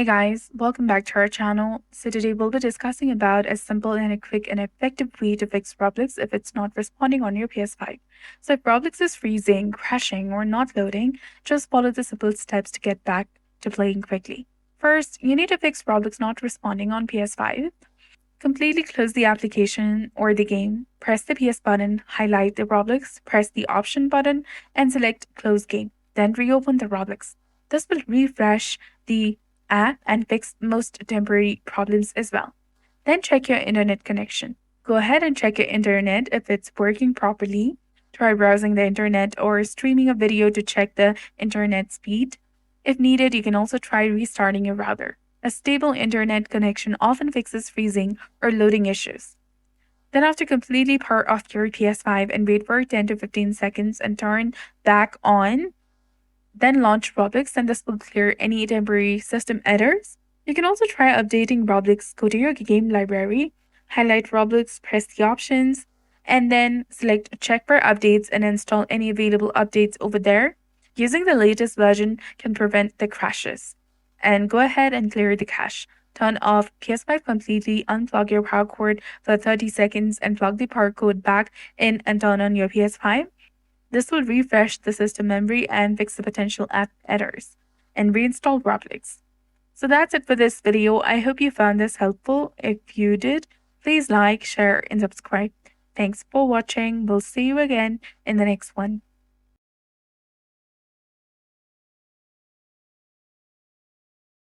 Hey guys, welcome back to our channel. So today we'll be discussing about a simple and a quick and effective way to fix Roblox if it's not responding on your PS5. So if Roblox is freezing, crashing, or not loading, just follow the simple steps to get back to playing quickly. First, you need to fix Roblox not responding on PS5. Completely close the application or the game, press the PS button, highlight the Roblox, press the option button, and select close game. Then reopen the Roblox. This will refresh the app and fix most temporary problems as well. Then check your internet connection. Go ahead and check your internet if it's working properly. Try browsing the internet or streaming a video to check the internet speed. If needed, you can also try restarting your router. A stable internet connection often fixes freezing or loading issues. Then after completely power off your PS5 and wait for 10 to 15 seconds and turn back on, then launch Roblox and this will clear any temporary system errors. You can also try updating Roblox. Go to your game library, highlight Roblox, press the options, and then select check for updates and install any available updates over there. Using the latest version can prevent the crashes. And go ahead and clear the cache. Turn off PS5 completely, unplug your power cord for 30 seconds and plug the power cord back in and turn on your PS5. This will refresh the system memory and fix the potential app errors and reinstall Roblox. So that's it for this video. I hope you found this helpful. If you did, please like, share, and subscribe. Thanks for watching. We'll see you again in the next one.